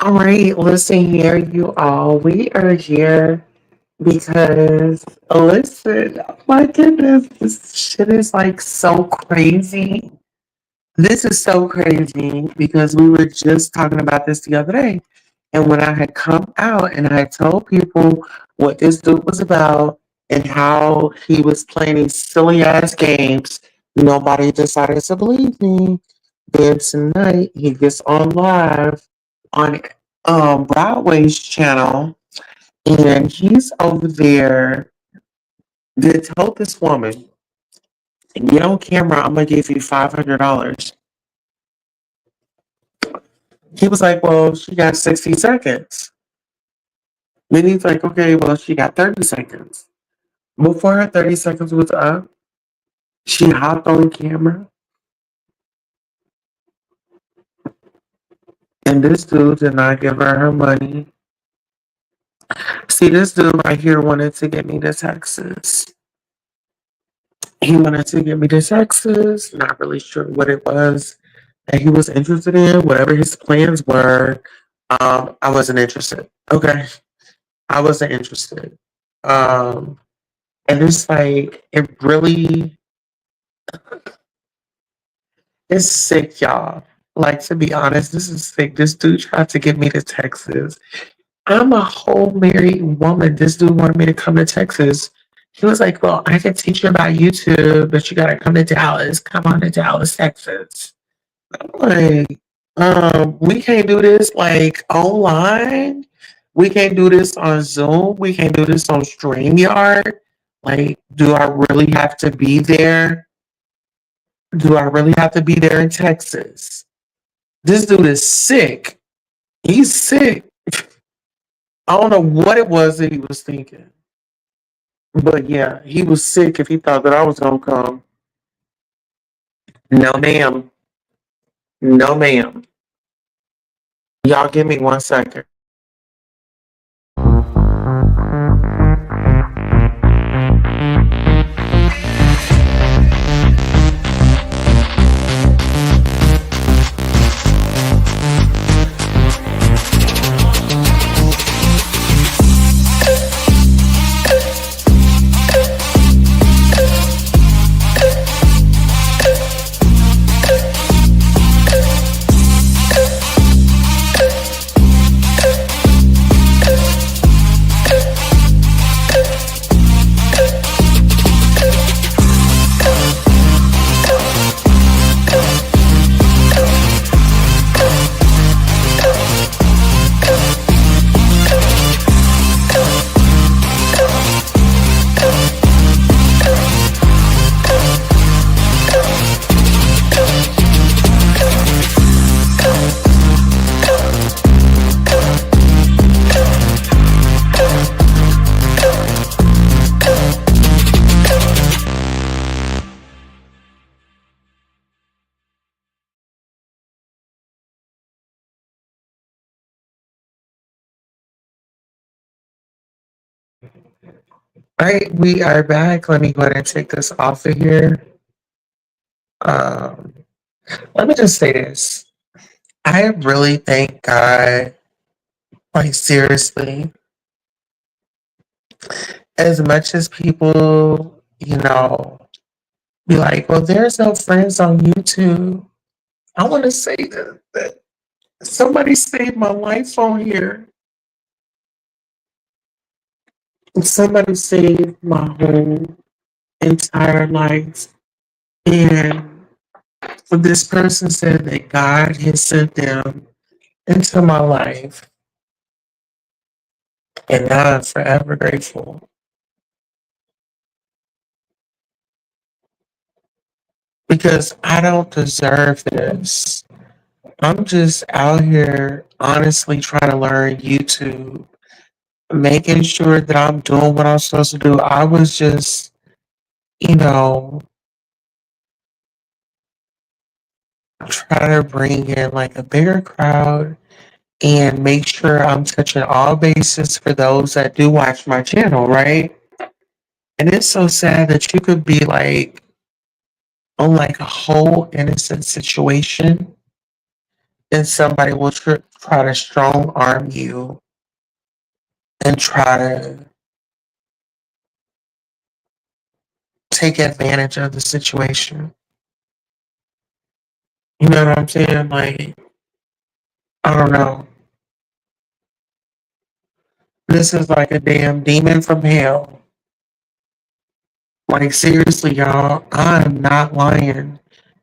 All right, listen here, you all. We are here because, listen, oh my goodness, this shit is like so crazy. This is so crazy because we were just talking about this the other day. And when I had come out and I had told people what this dude was about and how he was playing these silly ass games, nobody decided to believe me. Then tonight he gets on live on Broadway's channel and he's over there that told this woman, get on camera, I'm gonna give you $500. He was like, well, she got 60 seconds. Then he's like, okay, well, she got 30 seconds. Before her 30 seconds was up, she hopped on camera, and this dude did not give her her money. See, this dude right here wanted to get me to Texas. He wanted to get me to Texas, not really sure what it was that he was interested in, whatever his plans were. I wasn't interested. Okay. I wasn't interested. Um, and it's like, it really is sick, y'all. Like, to be honest, this is sick. This dude tried to get me to Texas. I'm a whole married woman. This dude wanted me to come to Texas. He was like, well, I can teach you about YouTube, but you got to come to Dallas. Come on to Dallas, Texas. I'm like, we can't do this like online. We can't do this on Zoom. We can't do this on StreamYard. Like, do I really have to be there? Do I really have to be there in Texas? This dude is sick. He's sick. I don't know what it was that he was thinking. But yeah, he was sick if he thought that I was going to come. No, ma'am. No, ma'am. Y'all give me 1 second. All right, we are back. Let me go ahead and take this off of here. Um, Let me just say this. I really thank God, like seriously, as much as people, be like, well, there's no friends on YouTube. I want to say that somebody saved my life on here. Somebody saved my whole entire life. And this person said that God has sent them into my life. And now I'm forever grateful. Because I don't deserve this. I'm just out here honestly trying to learn YouTube, making sure that I'm doing what I'm supposed to do. I was just, you know, trying to bring in like a bigger crowd and make sure I'm touching all bases for those that do watch my channel, right? And it's so sad that you could be like on like a whole innocent situation and somebody will try to strong arm you and try to take advantage of the situation. You know what I'm saying? Like, I don't know. This is like a damn demon from hell. Like, seriously, y'all, I'm not lying.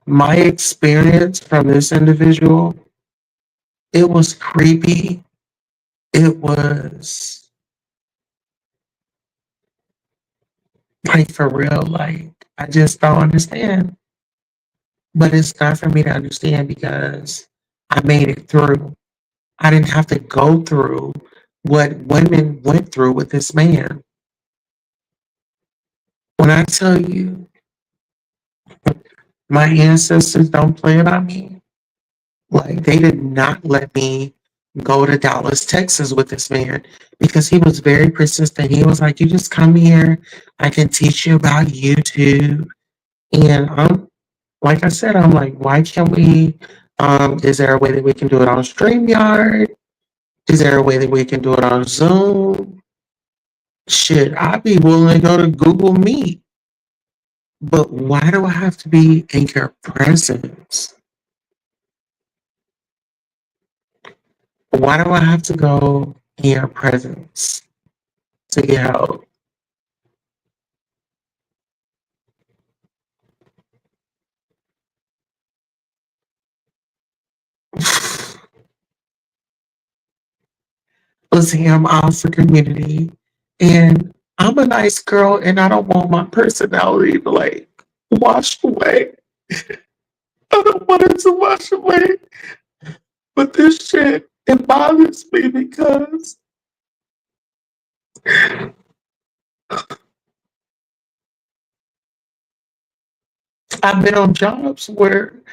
My experience from this individual, it was creepy. It was like for real. Like, I just don't understand. But it's not for me to understand because I made it through. I didn't have to go through what women went through with this man. When I tell you, my ancestors don't play about me. Like, they did not let me go to Dallas, Texas with this man because he was very persistent. He was like, "You just come here. I can teach you about YouTube." And like I said, I'm like, "Why can't we? Is there a way that we can do it on StreamYard? Is there a way that we can do it on Zoom?" Shit, I'd be willing to go to Google Meet. But why do I have to be in your presence? Why do I have to go in your presence to get help? Listen, I'm out for community and I'm a nice girl and I don't want my personality to like wash away. I don't want it to wash away. But this shit, it bothers me because I've been on jobs where,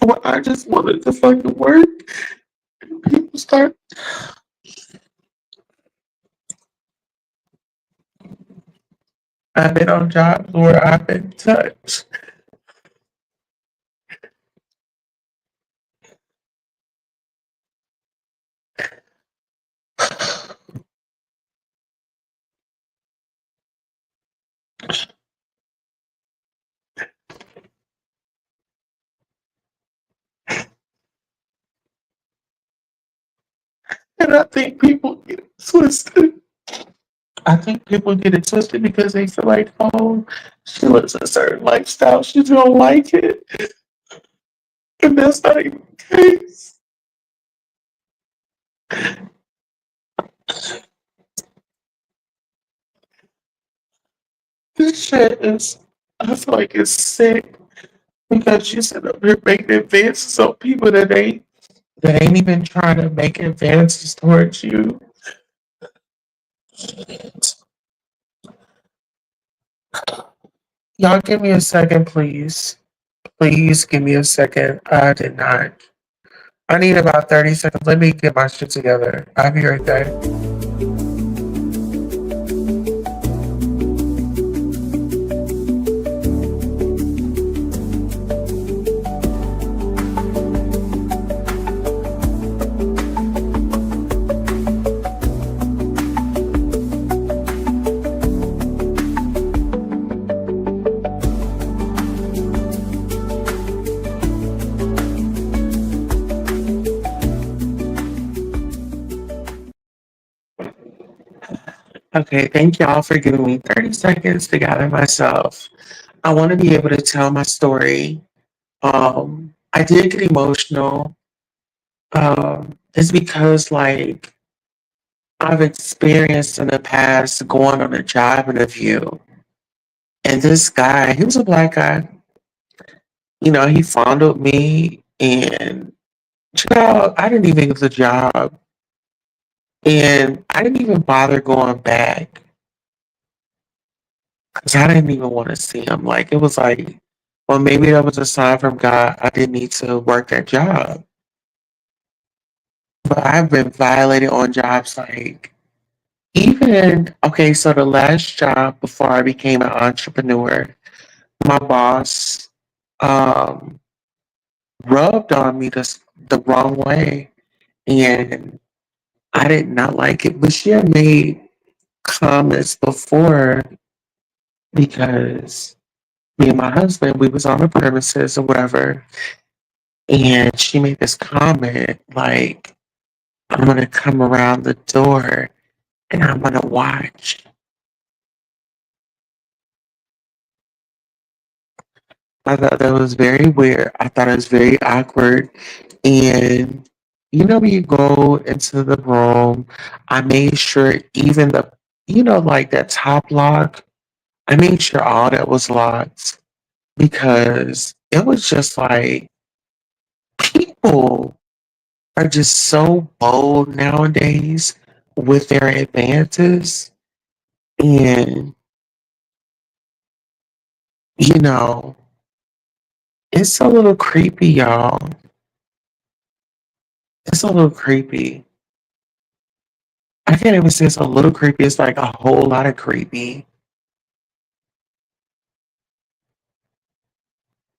where I just wanted to fucking work. People start. I've been on jobs where I've been touched. And I think people get it twisted. I think people get it twisted because they feel like, oh, she lives a certain lifestyle. She don't like it. And that's not even the case. This shit is, I feel like it's sick because you sit up here making advances on people that ain't even trying to make advances towards you. Y'all give me a second, please. Please give me a second. I did not. I need about 30 seconds. Let me get my shit together. I'll be right back. Okay, thank y'all for giving me 30 seconds to gather myself. I want to be able to tell my story. I did get emotional. It's because like I've experienced in the past going on a job interview, and this guy, he was a black guy. You know, he fondled me, and you know, I didn't even get the job, and I didn't even bother going back because I didn't even want to see him. Like it was like Well, maybe that was a sign from God. I didn't need to work that job. But I've been violated on jobs like even okay, so the last job before I became an entrepreneur, my boss um rubbed on me the wrong way and I did not like it. But she had made comments before because me and my husband, we was on the premises or whatever, and she made this comment like, I'm gonna come around the door and I'm gonna watch. I thought that was very weird. I thought it was very awkward. And you know, when you go into the room, I made sure even the, like that top lock, I made sure all that was locked because it was just like people are just so bold nowadays with their advances. And, you know, it's a little creepy, y'all. It's a little creepy. I can't even say it's a little creepy. It's like a whole lot of creepy.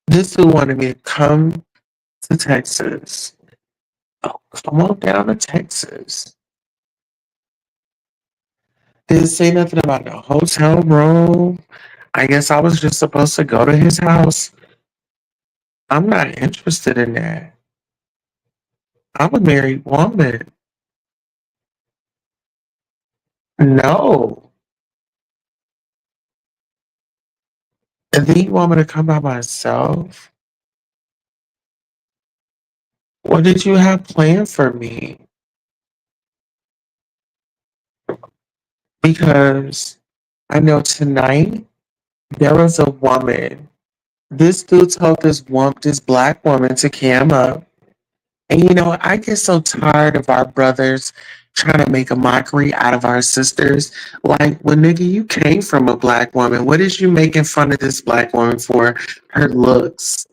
This dude wanted me to come to Texas. Oh, come on down to Texas. Didn't say nothing about the hotel room. I guess I was just supposed to go to his house. I'm not interested in that. I'm a married woman. No. And then you want me to come by myself? What did you have planned for me? Because I know tonight there was a woman. This dude told this black woman to cam up. And I get so tired of our brothers trying to make a mockery out of our sisters. Like, well, nigga, you came from a black woman. What is you making fun of this black woman for? Her looks.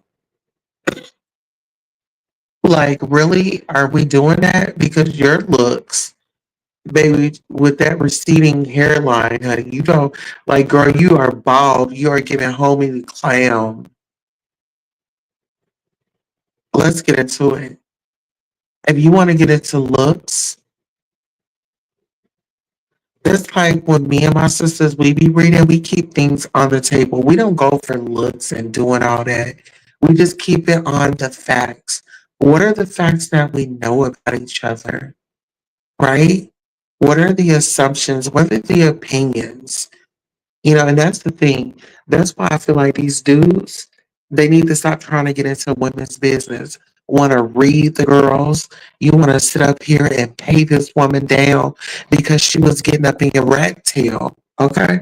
Like, really? Are we doing that? Because your looks, baby, with that receding hairline, honey, you don't, like, girl, you are bald. You are giving homie the clown. Let's get into it. If you want to get into looks, it's like when me and my sisters, we be reading, we keep things on the table. We don't go for looks and doing all that. We just keep it on the facts. What are the facts that we know about each other, right? What are the assumptions? What are the opinions? And that's the thing. That's why I feel like these dudes, they need to stop trying to get into women's business. Want to read the girls. You want to sit up here and pay this woman down because she was getting up in your rat tail. Okay?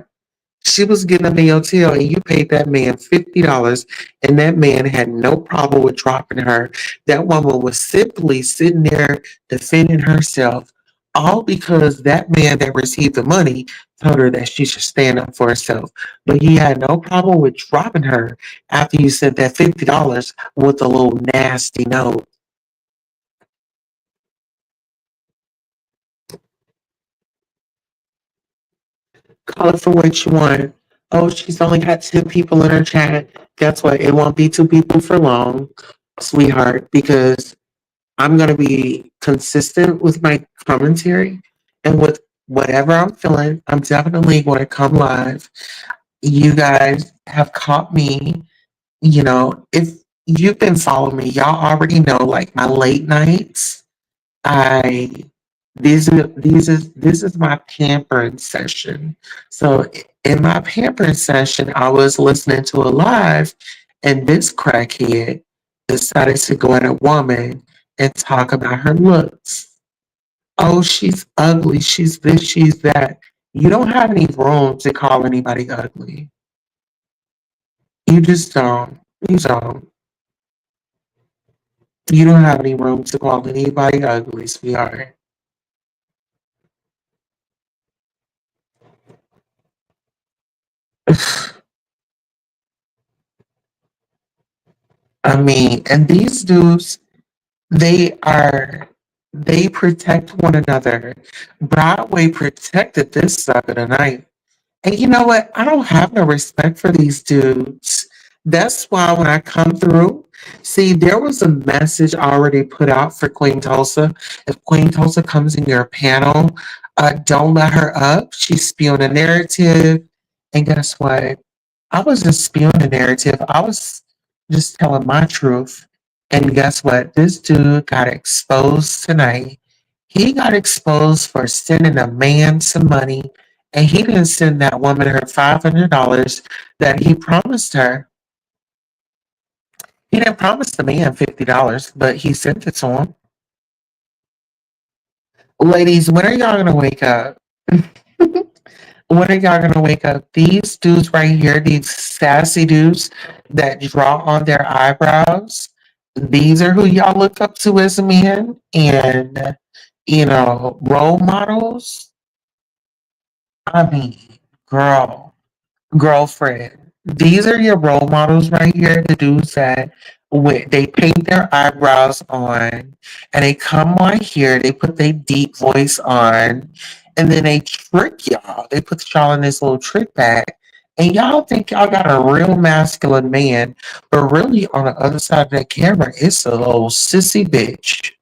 She was getting up in your tail and you paid that man $50 and that man had no problem with dropping her. That woman was simply sitting there defending herself, all because that man that received the money told her that she should stand up for herself. But he had no problem with dropping her after you sent that $50 with a little nasty note. Call it for what you want. Oh, she's only got 10 people in her chat. Guess what? It won't be 2 people for long, sweetheart, because I'm going to be consistent with my commentary and with whatever I'm feeling. I'm definitely going to come live. You guys have caught me, if you've been following me, y'all already know like my late nights. I this is my pampering session. So in my pampering session, I was listening to a live, and this crackhead decided to go at a woman and talk about her looks. Oh, she's ugly. She's this. She's that. You don't have any room to call anybody ugly. You just don't. You don't. You don't have any room to call anybody ugly, sweetheart. I mean, and these dudes, they are, they protect one another. Broadway protected this sucker tonight. And you know what? I don't have no respect for these dudes. That's why when I come through, see, there was a message already put out for Queen Tulsa. If Queen Tulsa comes in your panel, don't let her up. She's spewing a narrative. And guess what? I wasn't spewing a narrative. I was just telling my truth. And guess what? This dude got exposed tonight. He got exposed for sending a man some money, and he didn't send that woman her $500 that he promised her. He didn't promise the man $50, but he sent it to him. Ladies, when are y'all gonna wake up? When are y'all gonna wake up? These dudes right here, these sassy dudes that draw on their eyebrows, these are who y'all look up to as men and, role models. I mean, girl, girlfriend. These are your role models right here. The dudes that they paint their eyebrows on and they come on here, they put their deep voice on, and then they trick y'all. They put y'all in this little trick bag. And y'all think y'all got a real masculine man, but really on the other side of that camera, it's a little sissy bitch.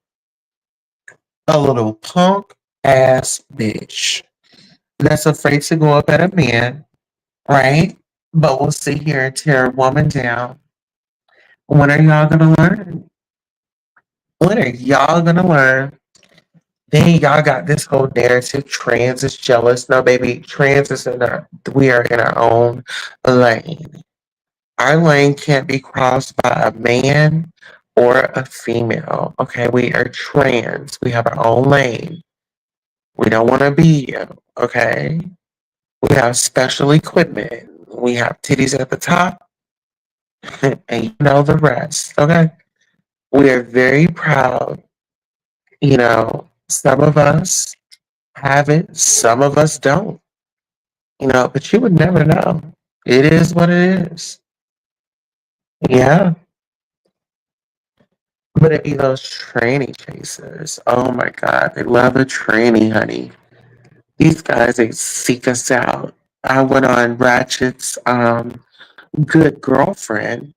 A little punk ass bitch that's afraid to go up at a man, right? But we'll sit here and tear a woman down. When are y'all gonna learn? When are y'all gonna learn? Then y'all got this whole narrative. Trans is jealous. No, baby, trans is in our. We are in our own lane. Our lane can't be crossed by a man or a female. Okay, we are trans. We have our own lane. We don't want to be you. Okay, we have special equipment. We have titties at the top, and you know the rest. Okay. We are very proud. Some of us have it, some of us don't. But you would never know. It is what it is. Yeah. But it be those tranny chasers. Oh my God. They love a tranny, honey. These guys, they seek us out. I went on Ratchet's good girlfriend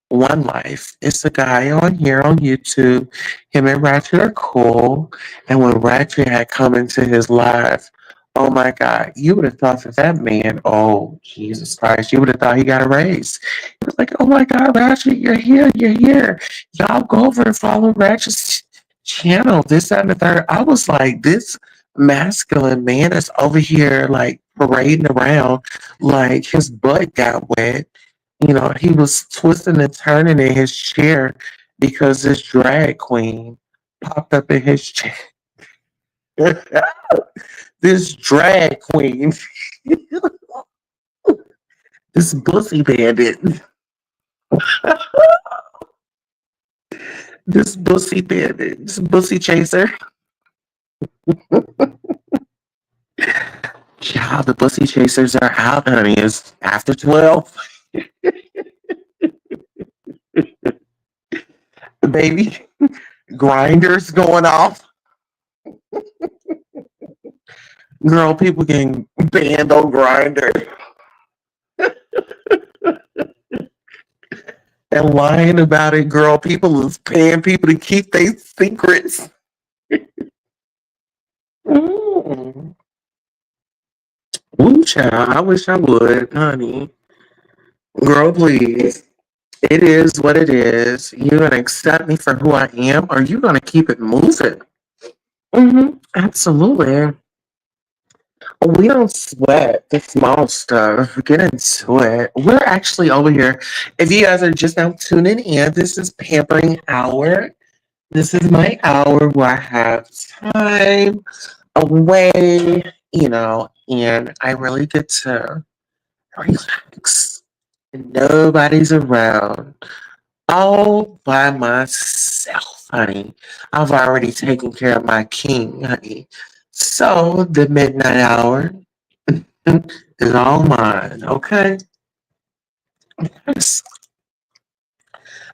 One Life. It's a guy on here on YouTube. Him and Ratchet are cool. And when Ratchet had come into his life, oh my God, you would have thought that man, oh Jesus Christ, you would have thought he got a raise. He was like, oh my God, Ratchet, you're here, you're here. Y'all go over and follow Ratchet's channel, this, that, and the third. I was like, this masculine man is over here like parading around like his butt got wet. He was twisting and turning in his chair because this drag queen popped up in his chair. This drag queen, this bussy bandit, this bussy bandit, this bussy chaser. Child, the bussy chasers are out, honey. It's after 12. Baby, grinders going off. Girl, people getting banned on grinder and lying about it. Girl, people is paying people to keep their secrets. Mm. Ooh, child, I wish I would, honey. Girl, please. It is what it is. You're gonna accept me for who I am, or you gonna keep it moving. Absolutely. We don't sweat the small stuff. Get into it. We're actually over here. If you guys are just now tuning in, this is Pampering Hour. This is my hour where I have time away, and I really get to relax. Nobody's around. All by myself, honey. I've already taken care of my king, honey. So the midnight hour is all mine, okay? Yes.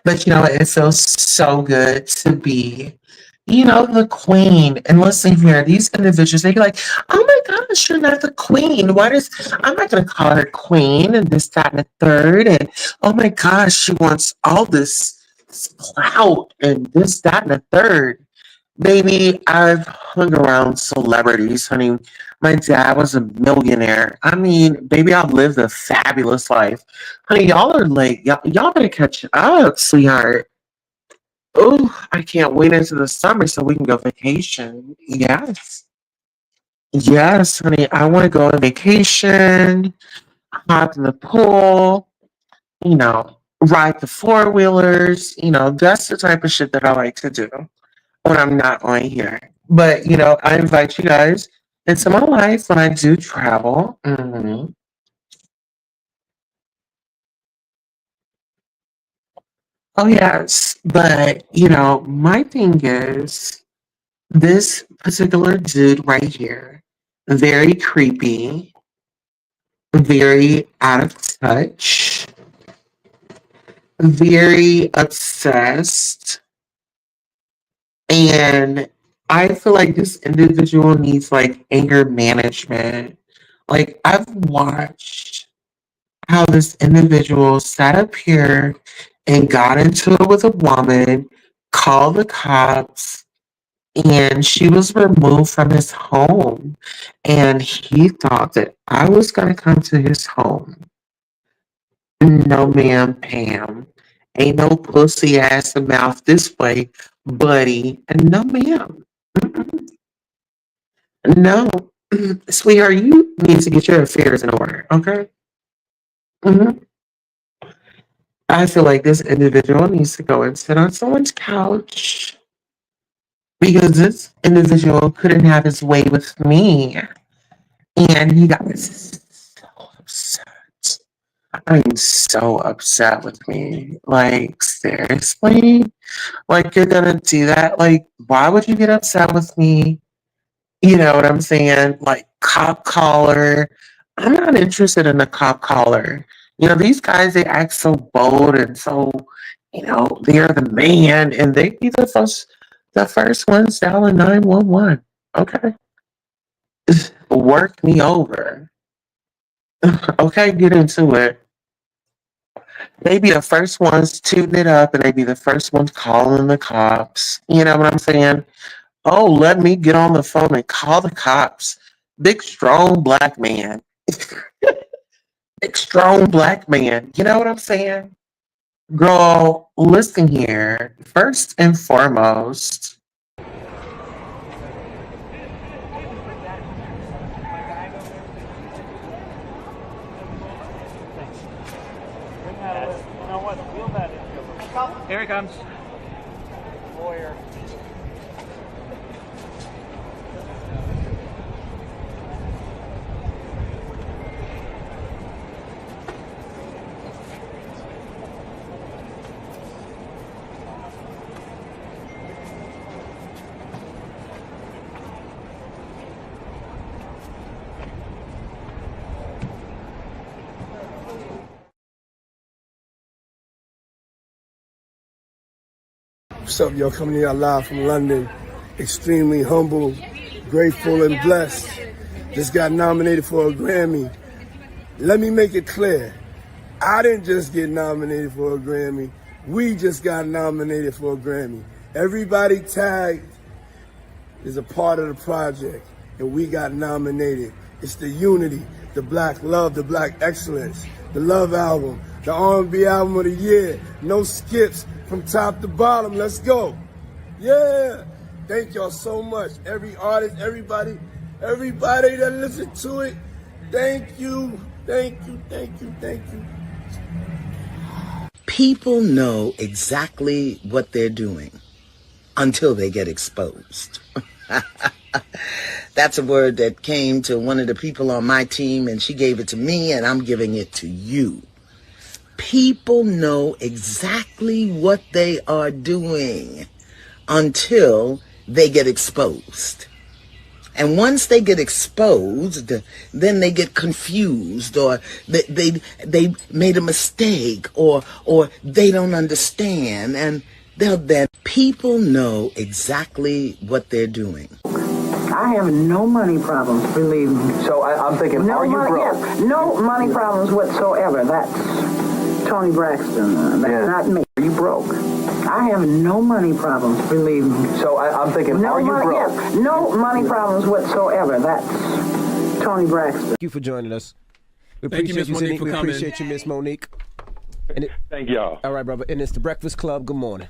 But you know, it feels so good to be, you know, the queen. And listen here, these individuals, they be like, oh my gosh, you're not the queen. Why does, I'm not going to call her queen and this, that, and the third. And oh my gosh, she wants all this clout and this, that, and the third. Baby, I've hung around celebrities, honey. My dad was a millionaire. I mean, baby, I've lived a fabulous life. Honey, y'all are late. Y'all better catch up, sweetheart. Oh, I can't wait into the summer so we can go vacation. Yes. Yes, honey. I want to go on vacation, hop in the pool, you know, ride the four wheelers. You know, that's the type of shit that I like to do when I'm not on here. But, you know, I invite you guys into my life when I do travel. Oh, yes. But, you know, my thing is this particular dude right here, very creepy, very out of touch, very obsessed. And I feel like this individual needs like anger management. Like, I've watched how this individual sat up here and got into it with a woman, called the cops, and she was removed from his home. And he thought that I was going to come to his home. No, ma'am, Pam. Ain't no pussy ass mouth this way, buddy. And no, ma'am. Mm-mm. No. Sweetheart, you need to get your affairs in order, okay? Mhm. I feel like this individual needs to go and sit on someone's couch because this individual couldn't have his way with me. And he got so upset. I'm so upset with me. Like, seriously? Like, you're gonna do that? Like, why would you get upset with me? You know what I'm saying? Like, cop collar. I'm not interested in a cop collar. You know, these guys, they act so bold and so, you know, they're the man and they be the first ones dialing 911. Okay. Work me over. Okay, get into it. They be the first ones tooting it up and they be the first ones calling the cops. You know what I'm saying? Oh, let me get on the phone and call the cops. Big, strong black man. Big, strong black man. You know what I'm saying? Girl, listen here. First and foremost, Here he comes. What's up, y'all? Coming here live from London. Extremely humble, grateful, and blessed. Just got nominated for a Grammy. Let me make it clear. I didn't just get nominated for a Grammy. We just got nominated for a Grammy. Everybody tagged is a part of the project, and we got nominated. It's the unity, the black love, the black excellence, the love album, the R&B album of the year. No skips from top to bottom. Let's go. Yeah. Thank y'all so much. Every artist, everybody that listened to it. Thank you. Thank you. Thank you. Thank you. People know exactly what they're doing until they get exposed. That's a word that came to one of the people on my team, and she gave it to me, and I'm giving it to you. People know exactly what they are doing until they get exposed. And once they get exposed, then they get confused, or they made a mistake, or they don't understand, and they'll then people know exactly what they're doing. I have no money problems, believe me. So I'm thinking, No are you money, broke? yes, no money problems whatsoever. That's Tony Braxton. That's not me. Are you broke? I have no money problems, believe me. So I'm thinking, No are you money, broke? yes, no money problems whatsoever. That's Tony Braxton. Thank you for joining us. We Thank you, appreciate Miss Monique, Sydney. for We coming. appreciate you, Miss Monique. Thank y'all. All right, brother. And it's the Breakfast Club. Good morning.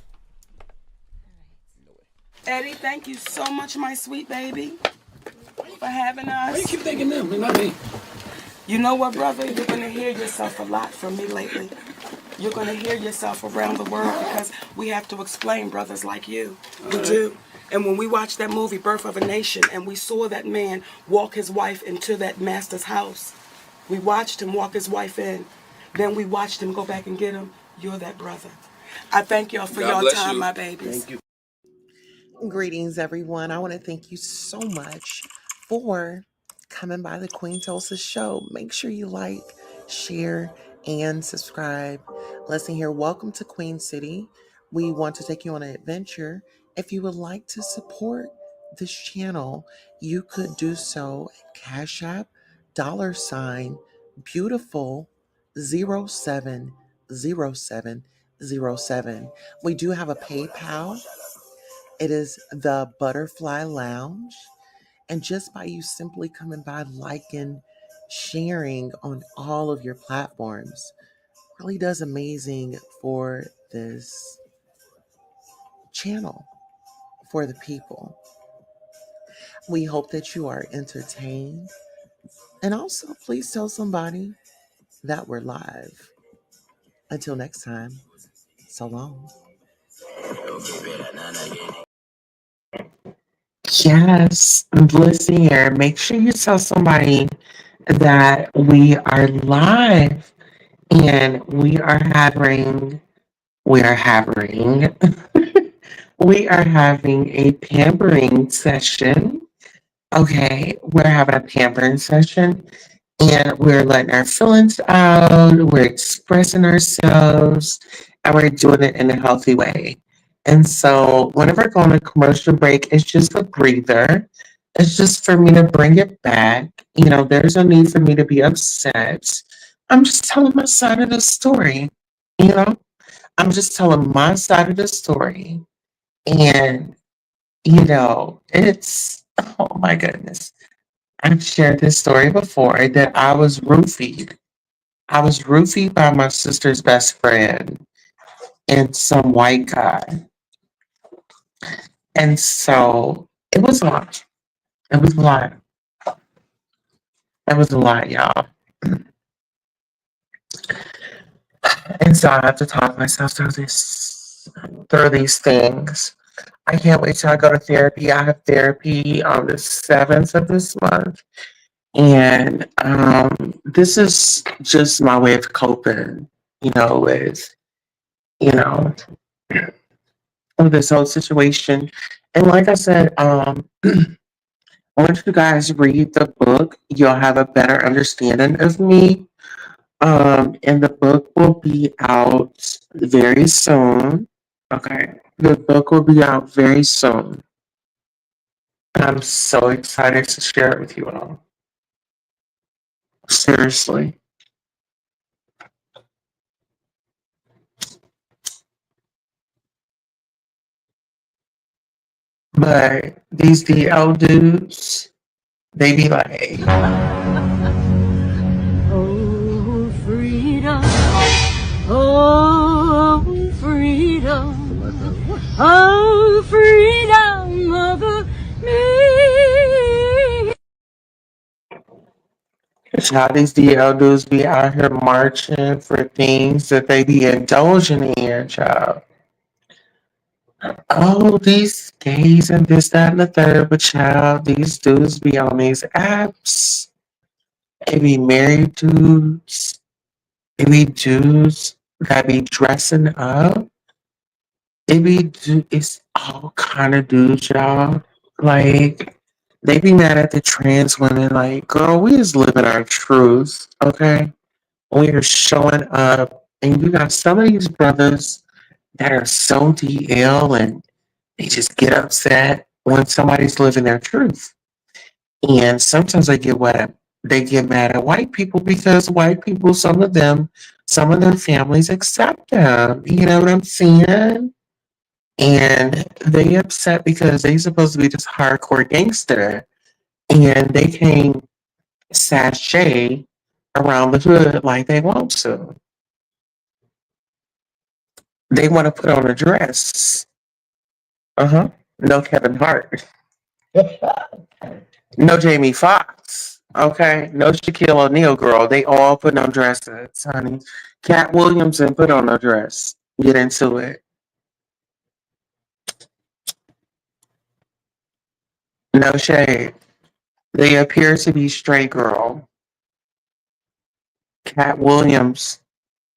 Eddie, thank you so much, my sweet baby, for having us. Why you keep thinking them and not me? You know what, brother? You're going to hear yourself a lot from me lately. You're going to hear yourself around the world because we have to explain brothers like you. We do. And when we watched that movie, Birth of a Nation, and we saw that man walk his wife into that master's house, we watched him walk his wife in. Then we watched him go back and get him. You're that brother. I thank y'all for God your bless time, you. my babies. Thank you. Greetings, everyone. I want to thank you so much for coming by the Queen Tulsa show. Make sure you like, share, and subscribe. Listen here, welcome to Queen City. We want to take you on an adventure. If you would like to support this channel, you could do so at Cash App, $ beautiful 070707. We do have a PayPal. It is the Butterfly Lounge. And just by you simply coming by, liking, sharing on all of your platforms, really does amazing for this channel, for the people. We hope that you are entertained. And also, please tell somebody that we're live. Until next time, so long. Yes, listen here. Make sure you tell somebody that we are live and we are having, we are having a pampering session. Okay, we're having a pampering session and we're letting our feelings out, we're expressing ourselves, and we're doing it in a healthy way. And so, whenever I go on a commercial break, it's just a breather. It's just for me to bring it back. You know, there's no need for me to be upset. I'm just telling my side of the story. You know, I'm just telling my side of the story. And, it's, oh my goodness. I've shared this story before that I was roofied. I was roofied by my sister's best friend and some white guy. And so it was a lot. It was a lot. It was a lot, y'all. And so I have to talk myself through these things. I can't wait till I go to therapy. I have therapy on the 7th of this month. And this is just my way of coping, with, you know, with this whole situation. And like I said, once you guys read the book, you'll have a better understanding of me. And the book will be out very soon. Okay. The book will be out very soon. I'm so excited to share it with you all. Seriously. But these DL dudes, they be like, Oh, freedom. Oh, freedom. Oh, freedom of me. it's how these DL dudes be out here marching for things that they be indulging in, child. Oh, these gays and this, that, and the third, but child, these dudes be on these apps. They be married dudes. They be dudes that be dressing up. It's all kind of dudes, y'all. Like, They be mad at the trans women, like, girl, we just living our truth, okay? We are showing up, and you got some of these brothers that are so DL and they just get upset when somebody's living their truth. And sometimes they get mad at white people because white people, some of their families accept them. You know what I'm saying? And they upset because they supposed to be this hardcore gangster, and they can't sashay around the hood like they want to. They want to put on a dress. Uh-huh. No Kevin Hart. No Jamie Foxx. Okay. No Shaquille O'Neal, girl. They all put on dresses, honey. Cat Williamson put on a dress. Get into it. No shade. They appear to be straight, girl. Cat Williams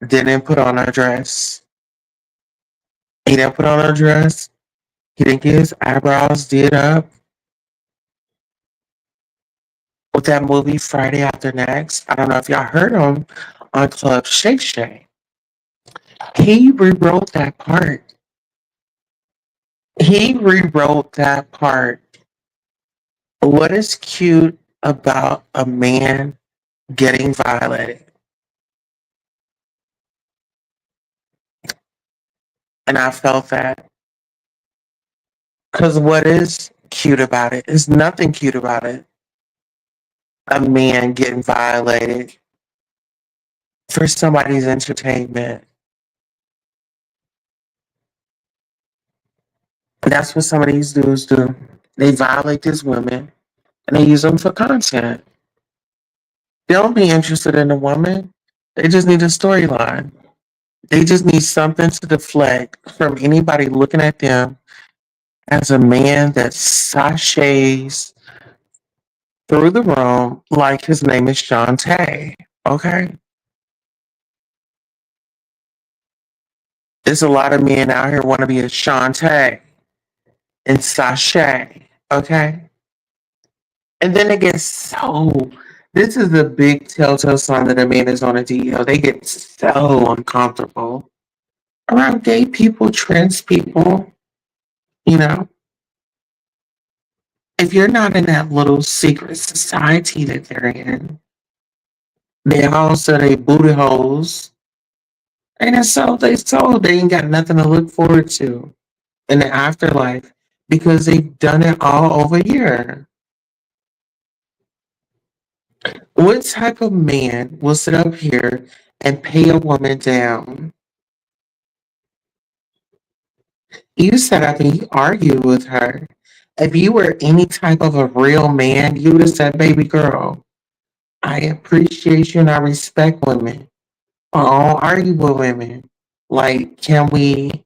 didn't put on a dress. He didn't put on a dress. He didn't get his eyebrows did up with that movie Friday After Next. I don't know if y'all heard him on Club Shay Shay. He rewrote that part. He rewrote that part. What is cute about a man getting violated? And I felt that. Because what is cute about it? There's nothing cute about it. A man getting violated for somebody's entertainment. That's what some of these dudes do. They violate these women and they use them for content. They don't be interested in a woman. They just need a storyline. They just need something to deflect from anybody looking at them as a man that sachets through the room like his name is Shantae. Okay? There's a lot of men out here want to be a Shantae and sachet. Okay? And then it gets so. This is the big telltale sign that a man is on a DL. They get so uncomfortable around gay people, trans people. You know, if you're not in that little secret society that they're in, they all say they booty holes. And that's so they ain't got nothing to look forward to in the afterlife because they've done it all over here. What type of man will sit up here and pay a woman down? You sat up and you argued with her. If you were any type of a real man, you would have said, baby girl, I appreciate you and I respect women. I don't argue with women. Like, can we,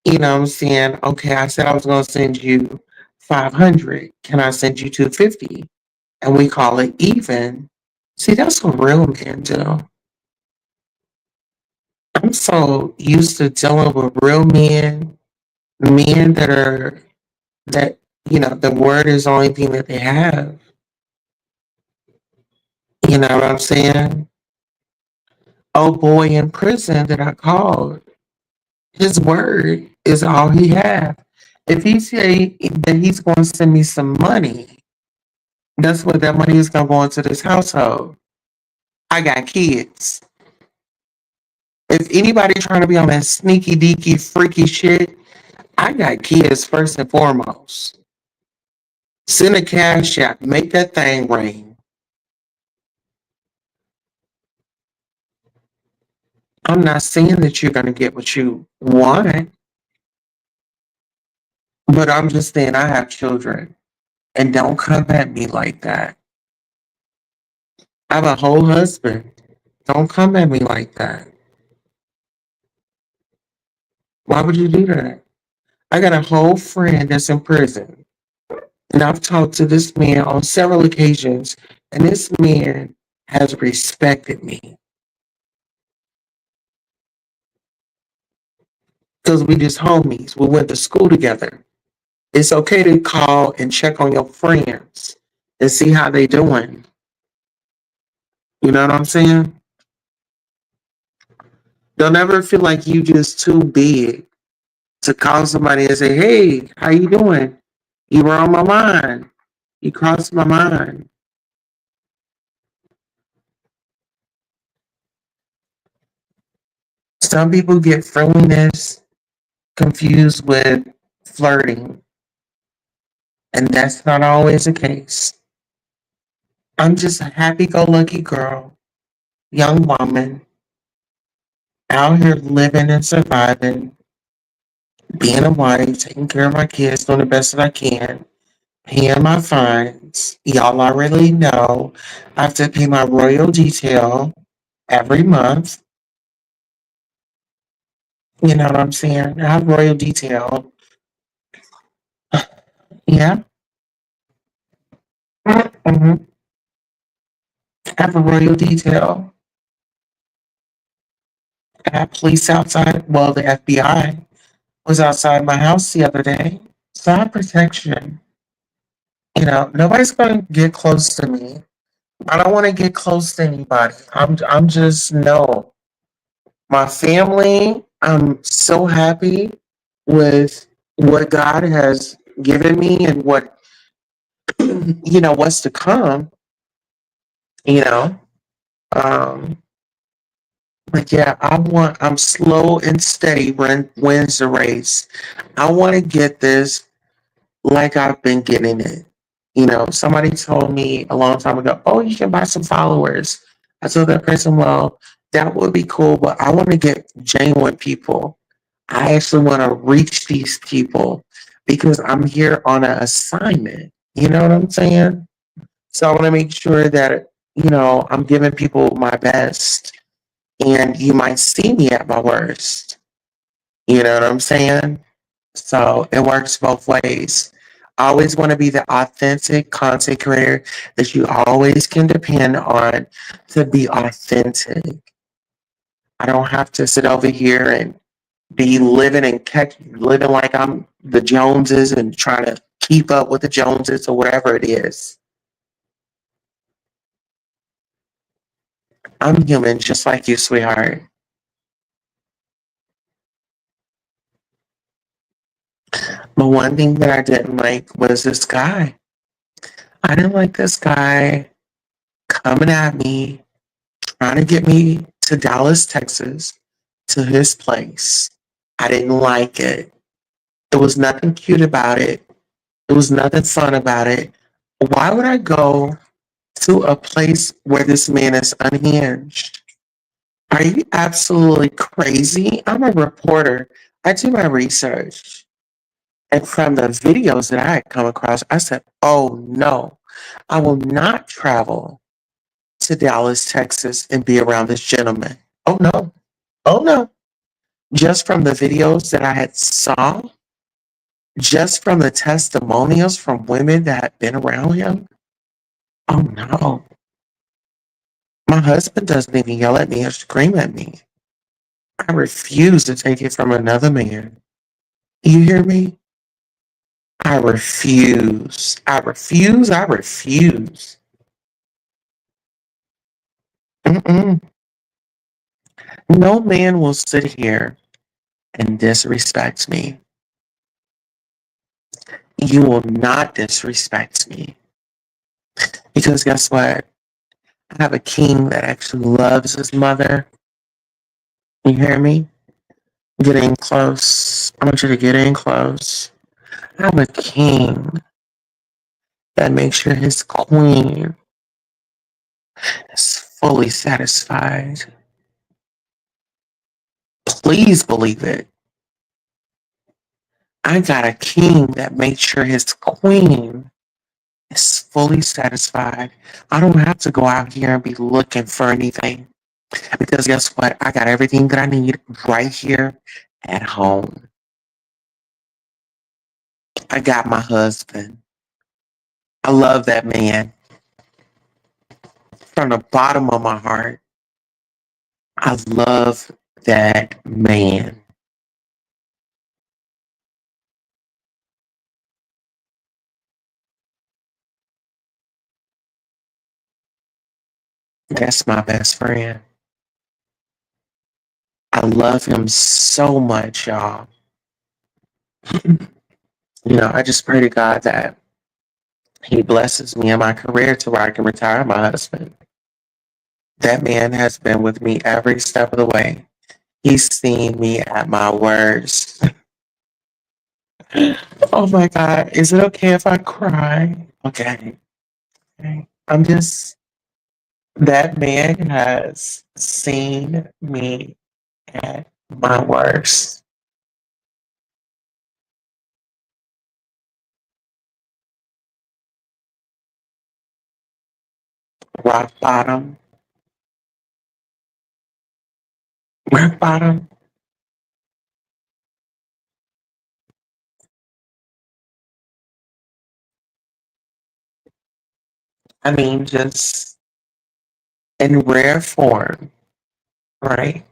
you know what I'm saying? Okay, I said I was going to send you 500. Can I send you 250? And we call it even. See, that's what real men do. I'm so used to dealing with real men that, you know, the word is the only thing that they have. You know what I'm saying? Oh boy in prison that I called, his word is all he has. If he say that he's going to send me some money, that's what that money is going to go into this household. I got kids. If anybody trying to be on that sneaky deaky freaky shit, I got kids first and foremost. Send a cash app, make that thing ring. I'm not saying that you're going to get what you want, but I'm just saying I have children and don't come at me like that. I have a whole husband. Don't come at me like that. Why would you do that? I got a whole friend that's in prison. And I've talked to this man on several occasions, and this man has respected me because we just homies. We went to school together. It's okay to call and check on your friends. and see how they doing. You know what I'm saying? Don't ever feel like you just too big to call somebody and say, "Hey, how you doing? You were on my mind. You crossed my mind." Some people get friendliness confused with flirting, and that's not always the case. I'm just a happy-go-lucky girl, young woman, out here living and surviving, being a wife, taking care of my kids, doing the best that I can, paying my fines. Y'all already know I have to pay my royal detail every month. You know what I'm saying? I have royal detail. Yeah. Mm-hmm. I have a royal detail. I have police outside. Well, the FBI was outside my house the other day. So I have protection. You know, nobody's going to get close to me. I don't want to get close to anybody. I'm just no. My family, I'm so happy with what God has given me and what what's to come, you know. Um but yeah, I'm slow and steady wins the race. I want to get this like I've been getting it. You know, somebody told me a long time ago, "Oh, you can buy some followers." I told that person, "Well, that would be cool, but I want to get genuine people. I actually want to reach these people because I'm here on an assignment." You know what I'm saying? So I want to make sure that, I'm giving people my best, and you might see me at my worst. You know what I'm saying? So it works both ways. I always want to be the authentic content creator that you always can depend on to be authentic. I don't have to sit over here and be living like I'm the Joneses and trying to keep up with the Joneses or whatever it is. I'm human just like you, sweetheart. But one thing that I didn't like was this guy. I didn't like this guy coming at me trying to get me to Dallas, Texas, to his place. I didn't like it. There was nothing cute about it. There was nothing fun about it. Why would I go to a place where this man is unhinged? Are you absolutely crazy? I'm a reporter. I do my research. And from the videos that I had come across, I said, oh no, I will not travel to Dallas, Texas and be around this gentleman. Oh no. Oh no. Just from the videos that I had saw, just from the testimonials from women that had been around him. Oh no. My husband doesn't even yell at me or scream at me. I refuse to take it from another man. You hear me? I refuse. I refuse. I refuse. Mm-mm. No man will sit here and disrespect me. You will not disrespect me. Because guess what? I have a king that actually loves his mother. You hear me? Get in close. I want you to get in close. I have a king that makes sure his queen is fully satisfied. Please believe it. I got a king that makes sure his queen is fully satisfied. I don't have to go out here and be looking for anything. Because guess what? I got everything that I need right here at home. I got my husband. I love that man from the bottom of my heart. I love that man. That's my best friend. I love him so much, y'all. I just pray to God that he blesses me in my career to where I can retire my husband. That man has been with me every step of the way. He's seen me at my worst. Oh my God. Is it okay if I cry? Okay. Okay. That man has seen me at my worst. Rock bottom. Rock bottom. I mean, just in rare form, right?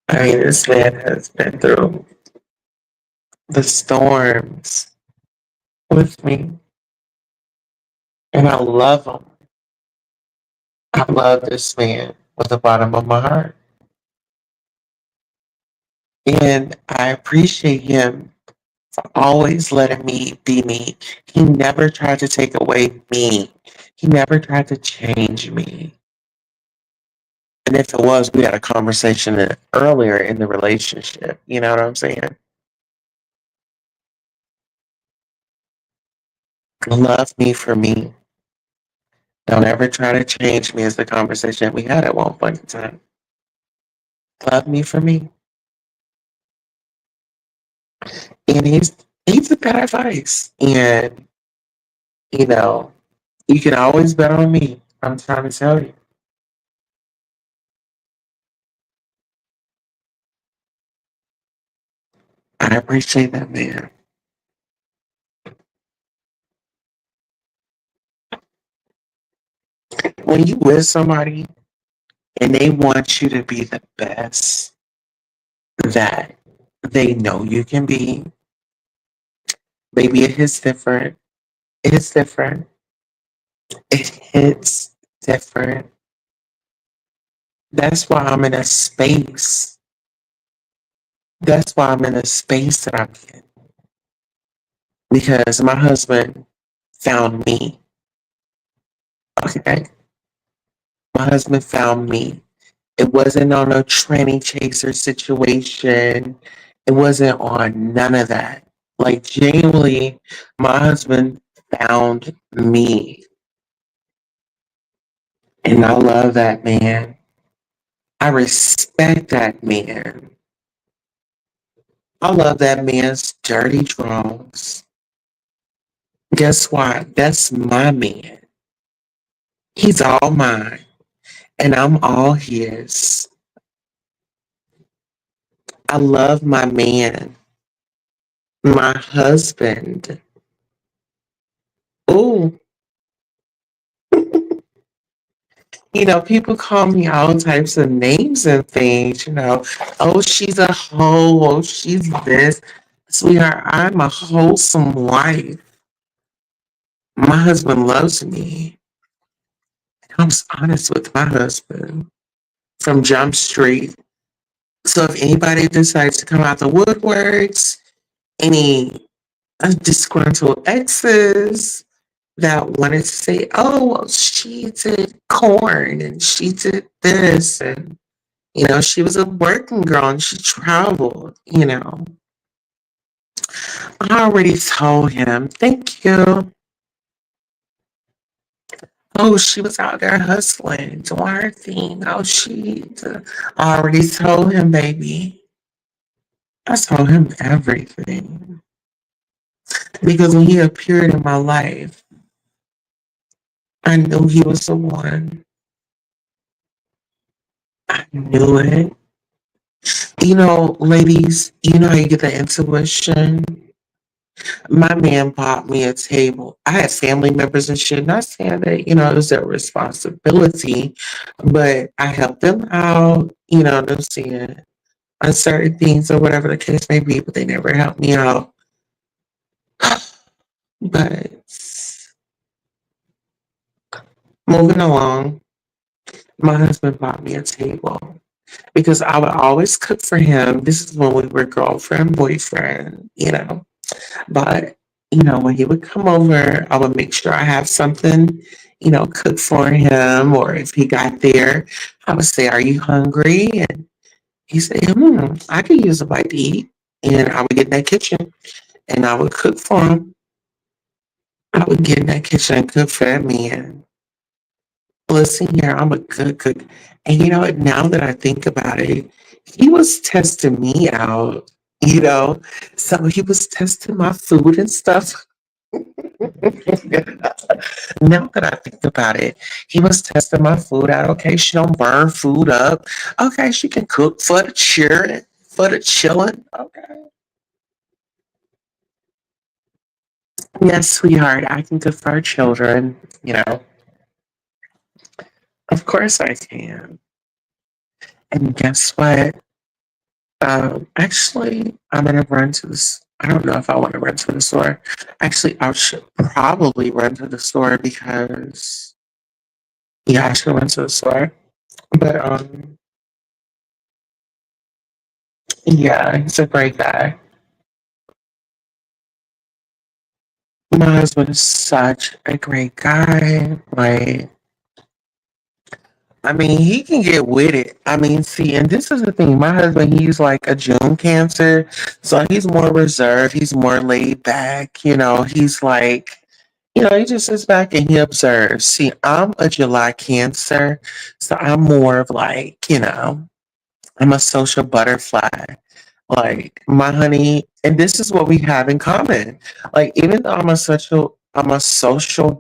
I mean, this man has been through the storms with me, and I love him. I love this man with the bottom of my heart. And I appreciate him for always letting me be me. He never tried to take away me. He never tried to change me. And if it was, we had a conversation earlier in the relationship. You know what I'm saying? Love me for me. Don't ever try to change me is the conversation we had at one point in time. Love me for me. And he took that advice. And, you know, you can always bet on me. I'm trying to tell you. I appreciate that, man. When you with somebody and they want you to be the best that they know you can be, maybe it hits different. It hits different. It hits different. That's why I'm in a space. That's why I'm in a space that I'm in. Because my husband found me. Okay. My husband found me. It wasn't on a tranny chaser situation. It wasn't on none of that. Like, genuinely, my husband found me. And I love that man. I respect that man. I love that man's dirty draws. Guess what? That's my man. He's all mine, and I'm all his. I love my man, my husband. Oh, people call me all types of names and things, Oh, she's a hoe. Oh, she's this. Sweetheart, I'm a wholesome wife. My husband loves me. I was honest with my husband from Jump Street. So if anybody decides to come out the woodworks, any disgruntled exes that wanted to say, oh, well, she did corn and she did this and she was a working girl and she traveled. I already told him, thank you. Oh, she was out there hustling, doing her thing. Oh, I already told him, baby. I told him everything. Because when he appeared in my life, I knew he was the one. I knew it. Ladies, how you get the intuition? My man bought me a table. I had family members and shit. Not saying that, it was their responsibility, but I helped them out, them saying on certain things or whatever the case may be, but they never helped me out. But moving along, my husband bought me a table because I would always cook for him. This is when we were girlfriend, boyfriend. But, when he would come over, I would make sure I have something, cooked for him. Or if he got there, I would say, "Are you hungry?" And he said, "I could use a bite to eat." And I would get in that kitchen and I would cook for him. I would get in that kitchen and cook for that man. Listen here, I'm a good cook. And you know what? Now that I think about it, he was testing me out, you know? So he was testing my food and stuff. Now that I think about it, he was testing my food out. Okay, she don't burn food up. Okay, she can cook for the cheering, for the chilling. Okay. Yes, sweetheart, I can cook for our children, you know. Of course I can. And guess what? Actually, I'm gonna run to this. I don't know if I want to run to the store. Actually, I should probably run to the store because yeah, I should run to the store. But yeah, he's a great guy. My husband is such a great guy. Like, I mean, he can get with it. I mean, see, and this is the thing. My husband, he's like a June Cancer, so he's more reserved. He's more laid back. He's like, he just sits back and he observes. See, I'm a July Cancer, so I'm more of like, I'm a social butterfly. Like my honey, and this is what we have in common. Like even though I'm a social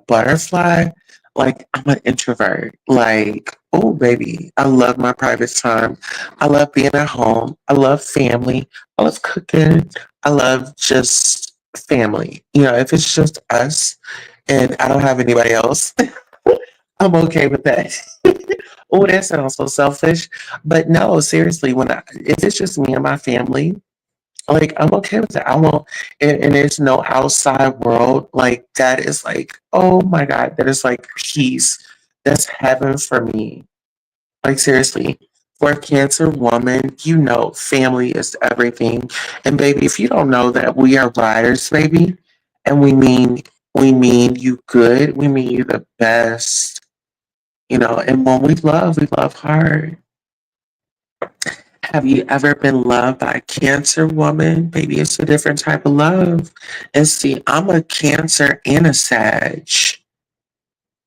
butterfly, like I'm an introvert. Like, oh baby, I love my private time. I love being at home. I love family. I love cooking. I love just family. If it's just us and I don't have anybody else, I'm okay with that. Oh, that sounds so selfish. But no, seriously, if it's just me and my family, like I'm okay with that. I won't, and there's no outside world. Like that is like, oh my God, that is like peace. That's heaven for me. Like seriously, for a Cancer woman, family is everything. And baby, if you don't know that we are riders, baby, and we mean you good, we mean you the best. And when we love hard. Have you ever been loved by a Cancer woman? Baby, it's a different type of love. And see, I'm a Cancer and a Sag.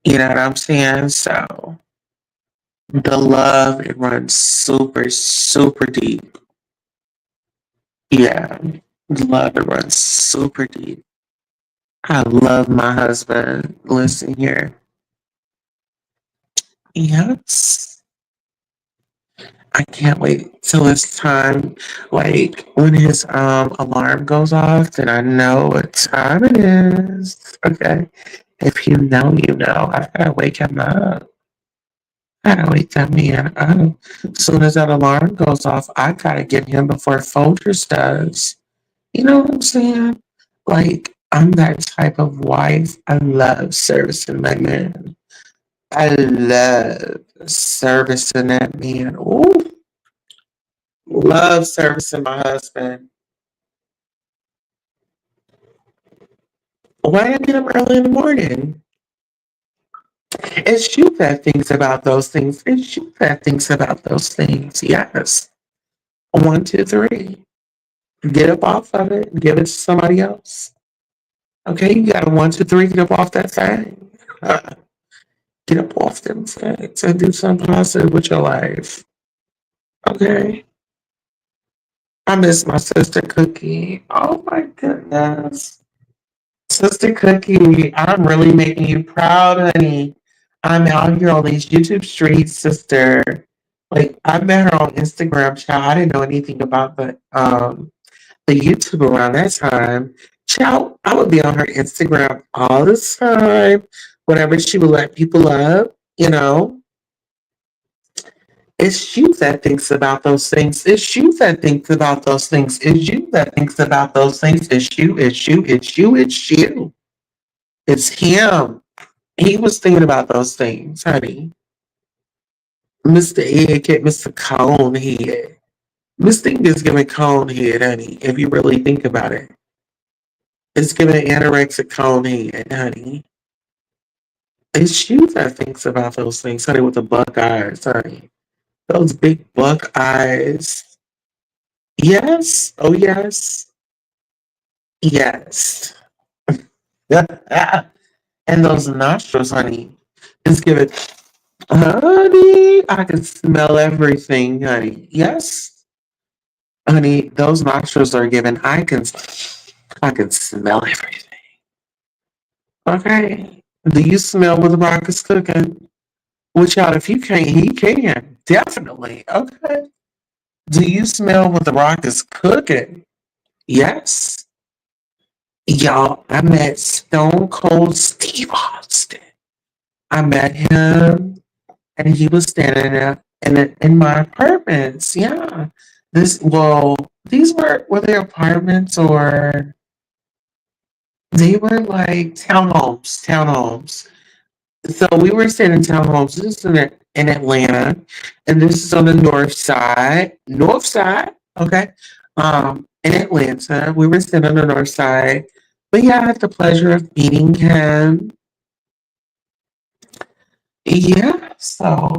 You know what I'm saying? So the love, it runs super, super deep. Yeah, the love, it runs super deep. I love my husband. Listen here. Yes. I can't wait till it's time. Like when his alarm goes off, then I know what time it is. Okay. If you know, you know. I gotta wake him up. I gotta wake that man up. As soon as that alarm goes off, I gotta get him before Folgers does. You know what I'm saying? Like I'm that type of wife. I love servicing my man. I love servicing that man. Ooh. Love servicing my husband. Why I get up early in the morning? It's you that thinks about those things. It's you that thinks about those things. Yes. One, two, three. Get up off of it and give it to somebody else. Okay, you got a one, two, three, get up off that thing. Get up off them things and do something positive with your life. Okay. I miss my sister Cookie. Oh my goodness. Sister Cookie, I'm really making you proud, honey. I'm out here on these YouTube streets, sister. Like I met her on Instagram, child. I didn't know anything about the YouTube around that time. Child, I would be on her Instagram all the time. Whenever she would let people up, you know. It's you that thinks about those things. It's you that thinks about those things. It's you that thinks about those things. It's you, it's you, it's you, it's you. It's him. He was thinking about those things, honey. Mr. Egghead, Mr. Conehead. This thing is giving conehead, honey, if you really think about it. It's giving anorexic conehead, honey. It's you that thinks about those things, honey, with the buck eyes, honey. Those big buck eyes. Yes. Oh, yes. Yes. And those nostrils, honey. It's giving, honey, I can smell everything, honey. Yes. Honey, those nostrils are giving, I can smell everything. Okay. Do you smell what the rock is cooking? Which out if you can't, he can. Definitely. Okay. Do you smell what the rock is cooking? Yes. Y'all, I met Stone Cold Steve Austin. I met him and he was standing there in my apartments. Yeah. These were they apartments or they were like townhomes. So we were staying in townhomes. This is in Atlanta, and this is on the north side. North side, okay. In Atlanta, we were staying on the north side. But yeah, I had the pleasure of meeting him. Yeah, so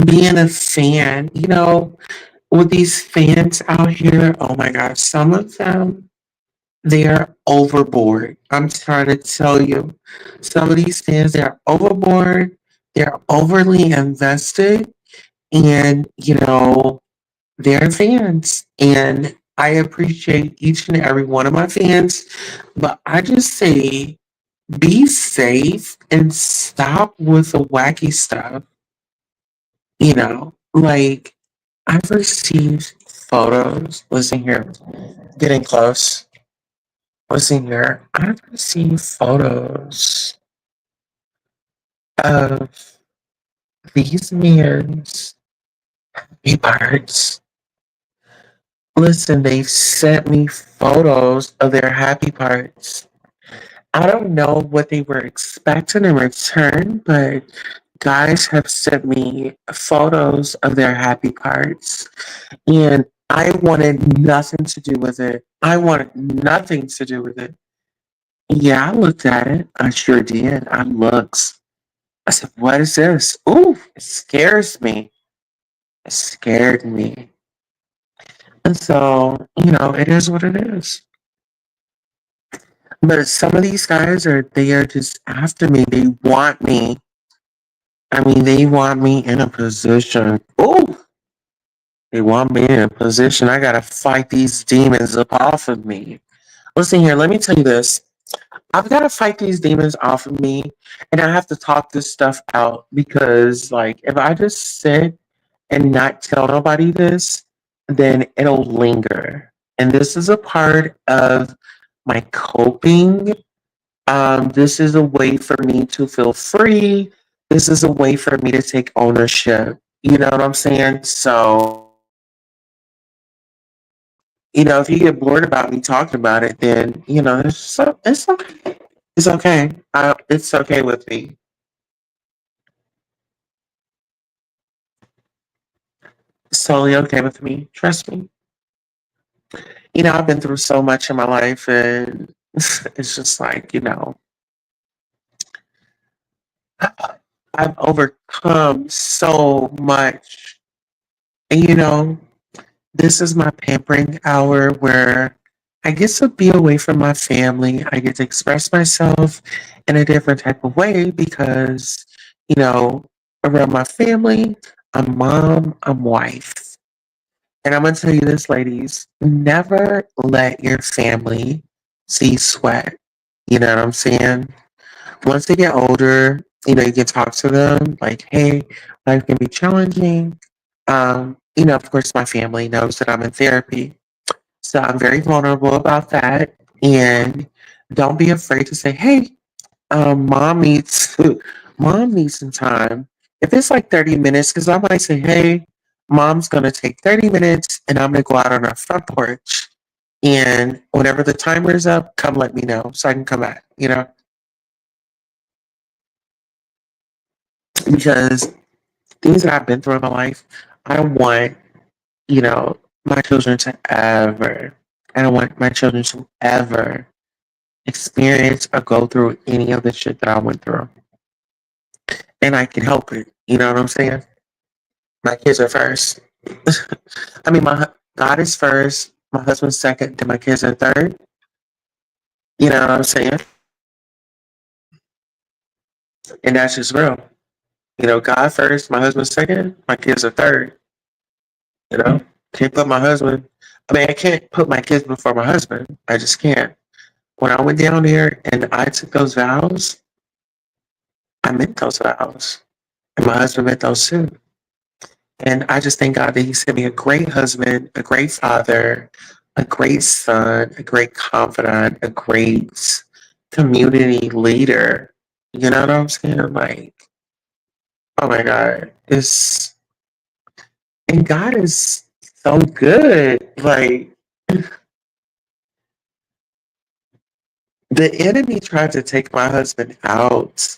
being a fan, with these fans out here, oh my gosh, some of them they're overboard. I'm trying to tell you. Some of these fans, they're overboard. They're overly invested. And, they're fans. And I appreciate each and every one of my fans. But I just say be safe and stop with the wacky stuff. Like I've received photos. Listen here, getting close. Listen here, I've seen photos of these men's happy parts. Listen, they've sent me photos of their happy parts. I don't know what they were expecting in return, but guys have sent me photos of their happy parts. And I wanted nothing to do with it. I wanted nothing to do with it. Yeah, I looked at it. I sure did. I looked. I said, what is this? Ooh, it scares me. It scared me. And so, it is what it is. But some of these guys they are just after me. They want me. I mean, they want me in a position. Ooh, they want me in a position. I gotta fight these demons up off of me. Listen here, let me tell you this. I've got to fight these demons off of me, and I have to talk this stuff out because, like, if I just sit and not tell nobody this, then it'll linger. And this is a part of my coping. This is a way for me to feel free. This is a way for me to take ownership. You know what I'm saying? So, if you get bored about me talking about it, then, it's okay. It's okay. It's okay with me. It's totally okay with me. Trust me. I've been through so much in my life, and it's just like, I've overcome so much. And, this is my pampering hour where I get to be away from my family. I get to express myself in a different type of way because, around my family, I'm mom, I'm wife. And I'm going to tell you this, ladies, never let your family see you sweat. You know what I'm saying? Once they get older, you can talk to them like, hey, life can be challenging. Of course, my family knows that I'm in therapy. So I'm very vulnerable about that. And don't be afraid to say, hey, mom needs mom needs some time. If it's like 30 minutes, because I might say, hey, mom's gonna take 30 minutes and I'm gonna go out on our front porch. And whenever the timer's up, come let me know so I can come back. because things that I've been through in my life, I don't want, my children to ever, I don't want my children to ever experience or go through any of the shit that I went through. And I can help it. You know what I'm saying? My kids are first. I mean, God is first, my husband's second, then my kids are third. You know what I'm saying? And that's just real. God first, my husband second, my kids are third. Can't put my husband. I mean, I can't put my kids before my husband. I just can't. When I went down there and I took those vows, I meant those vows, and my husband meant those too. And I just thank God that He sent me a great husband, a great father, a great son, a great confidant, a great community leader. You know what I'm saying? Like, oh my God, and God is so good. Like, the enemy tried to take my husband out,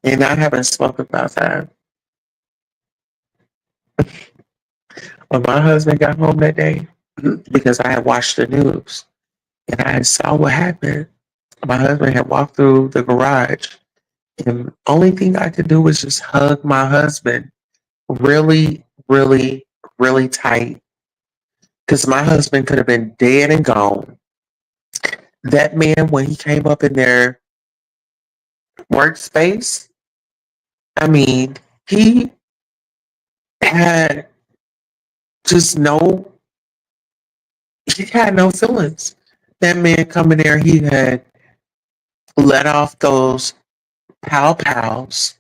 and I haven't spoken about that. When my husband got home that day, because I had watched the news and I saw what happened, my husband had walked through the garage, and the only thing I could do was just hug my husband really, really, really tight. Because my husband could have been dead and gone. That man, when he came up in their workspace, I mean, he had just he had no feelings. That man coming there, he had let off those pow pows.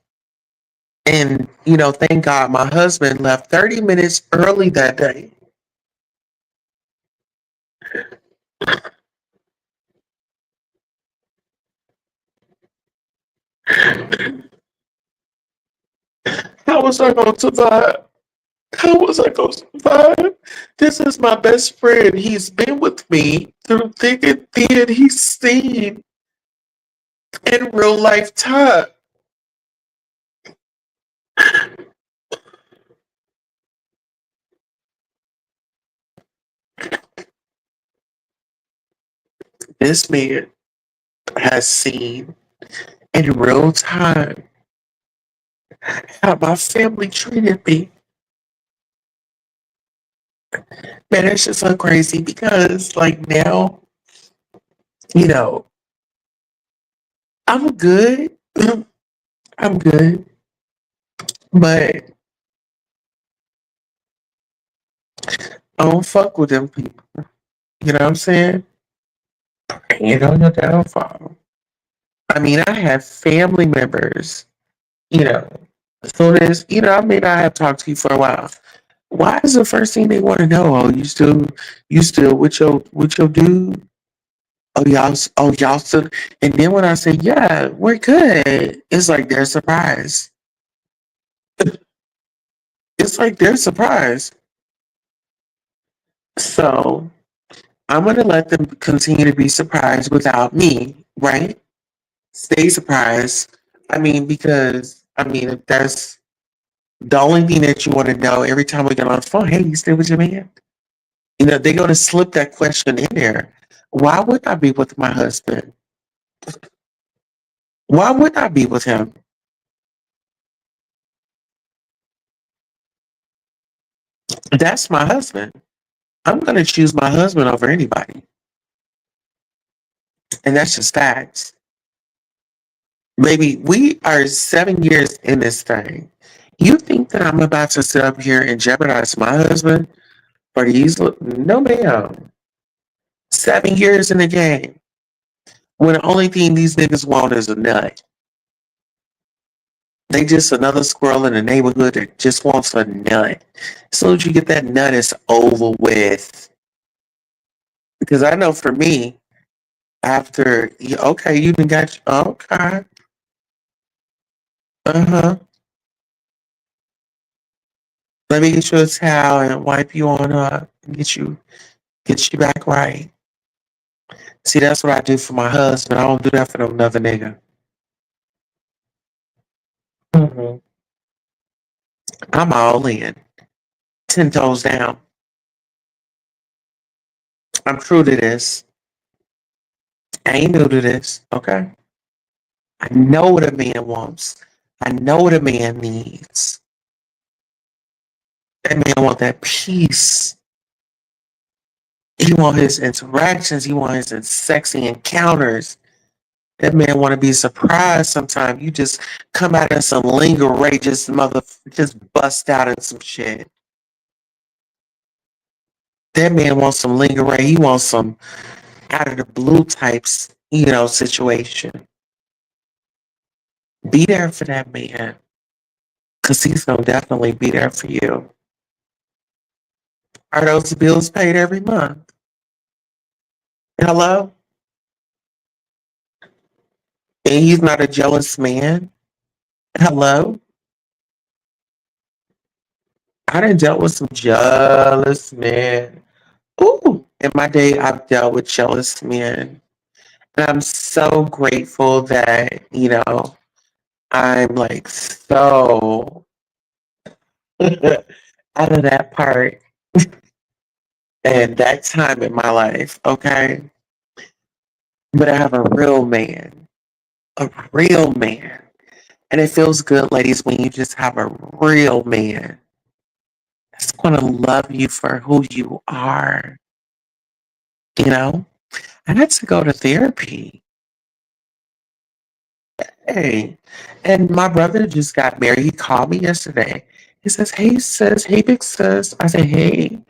And, thank God my husband left 30 minutes early that day. How was I going to survive? How was I going to survive? This is my best friend. He's been with me through thick and thin. He's seen in real life time. This man has seen in real time how my family treated me. Man, it's just so crazy because, like, now, you know, I'm good. I'm good. But I don't fuck with them people. You know what I'm saying? Praying on your downfall. I mean, I have family members, you know, as soon as, I may not have talked to you for a while. Why is the first thing they want to know? Oh, you still with your dude? Oh, y'all still, and then when I say, yeah, we're good, it's like they're surprised. It's like they're surprised. So I'm going to let them continue to be surprised without me, right? Stay surprised. I mean, because, if that's the only thing that you want to know every time we get on the phone, hey, you still with your man? They're going to slip that question in there. Why would I be with my husband? Why would I be with him? That's my husband. I'm going to choose my husband over anybody. And that's just facts. Baby, we are 7 years in this thing. You think that I'm about to sit up here and jeopardize my husband for these? No, ma'am. 7 years in the game. When the only thing these niggas want is a nut. They just another squirrel in the neighborhood that just wants a nut. As soon as you get that nut, it's over with. Because I know for me, after, okay, you done got, okay. Uh-huh. Let me get you a towel and wipe you on up and get you back right. See, that's what I do for my husband. I don't do that for no another nigga. Mhm. I'm all in. 10 toes down. I'm true to this. I ain't new to this. Okay. I know what a man wants. I know what a man needs. That man want that peace. He want his interactions. He want his sexy encounters. That man want to be surprised sometimes. You just come out of some lingerie, just bust out in some shit. That man wants some lingerie. He wants some out of the blue types, situation. Be there for that man. Because he's going to definitely be there for you. Are those bills paid every month? Hello? And he's not a jealous man? Hello? I done dealt with some jealous men. Ooh, in my day, I've dealt with jealous men. And I'm so grateful that, I'm like so out of that part and that time in my life, okay? But I have a real man, a real man. And it feels good, ladies, when you just have a real man that's going to love you for who you are. You know, I had to go to therapy. Hey, and my brother just got married. He called me yesterday. He says, "Hey, sis. Hey, big sis." I said, "Hey." He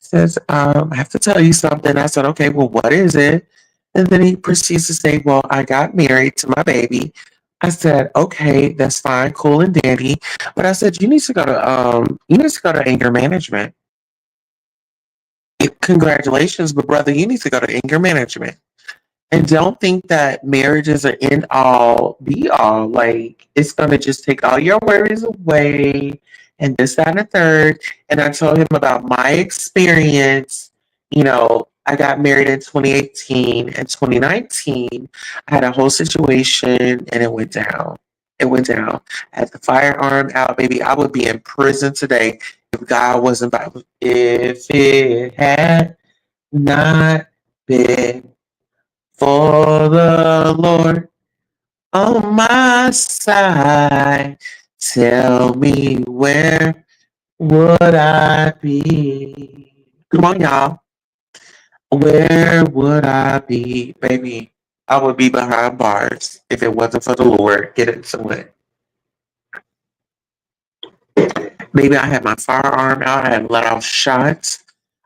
says, "I have to tell you something." I said, "Okay, well, what is it?" And then he proceeds to say, "Well, I got married to my baby." I said, "Okay, that's fine, cool and dandy." But I said, you need to go to anger management. Congratulations, but brother, you need to go to anger management. And don't think that marriage is an end all be all. Like it's gonna just take all your worries away and this, that, and the third. And I told him about my experience. I got married in 2018 and 2019. I had a whole situation and it went down. It went down. I had the firearm out, baby. I would be in prison today if God wasn't by. If it had not been for the Lord on my side, tell me where would I be? Come on, y'all. Where would I be, baby? I would be behind bars if it wasn't for the Lord. Get into it. Maybe I had my firearm out. I had let off shots.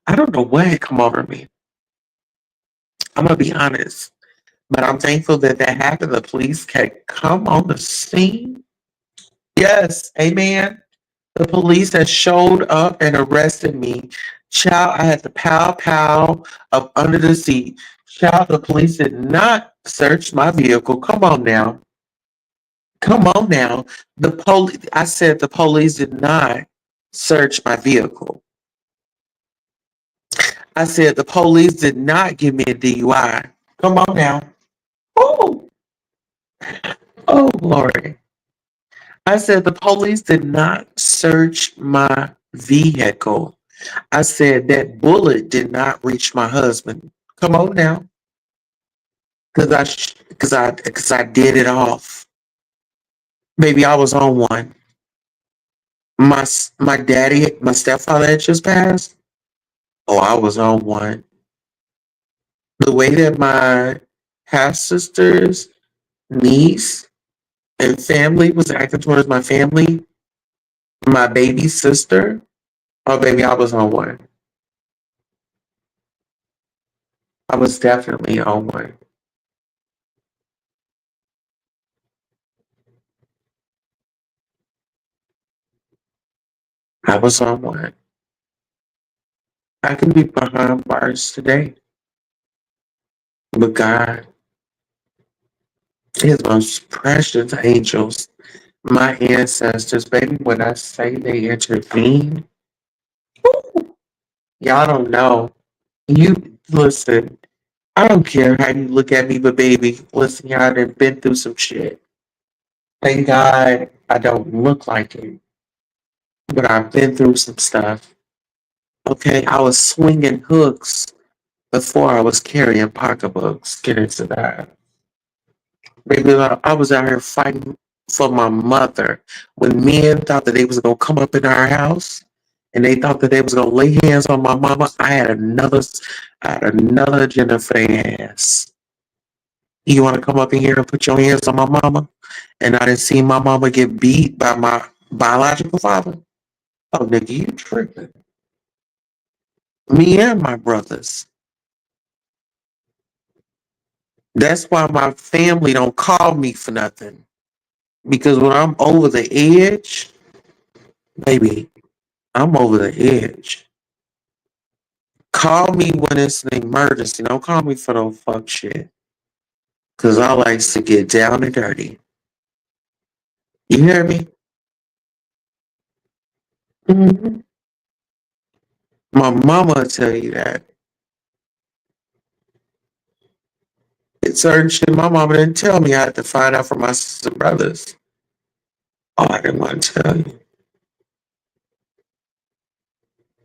I don't know what had come over me. I'm going to be honest. But I'm thankful that happened. The police had come on the scene. Yes, amen. The police had showed up and arrested me. Child, I had the pow pow up under the seat. Child, the police did not search my vehicle. Come on now. Come on now. I said the police did not search my vehicle. I said the police did not give me a DUI. Come on now. Oh, oh, glory. I said the police did not search my vehicle. I said that bullet did not reach my husband. Come on now, because I did it off. Baby, I was on one. My daddy, my stepfather had just passed. Oh, I was on one. The way that my half sister's niece and family was acting towards my family, my baby sister. Oh, baby, I was on one. I was definitely on one. I was on one. I can be behind bars today, but God, His most precious angels, my ancestors, baby, when I say they intervene, y'all don't know. You listen, I don't care how you look at me, but baby, listen, y'all done been through some shit. Thank God I don't look like it, but I've been through some stuff. Okay, I was swinging hooks before I was carrying pocketbooks. Get into that. Maybe I was out here fighting for my mother when men thought that they was gonna come up in our house and they thought that they was gonna lay hands on my mama. I had another agenda for their ass. You want to come up in here and put your hands on my mama? And I didn't see my mama get beat by my biological father. Oh, nigga, you tripping? Me and my brothers. That's why my family don't call me for nothing. Because when I'm over the edge, baby, I'm over the edge. Call me when it's an emergency. Don't call me for no fuck shit. Cause I like to get down and dirty. You hear me? Mm-hmm. My mama will tell you that. It's certain shit my mama didn't tell me. I had to find out from my sisters and brothers. Oh, I didn't want to tell you.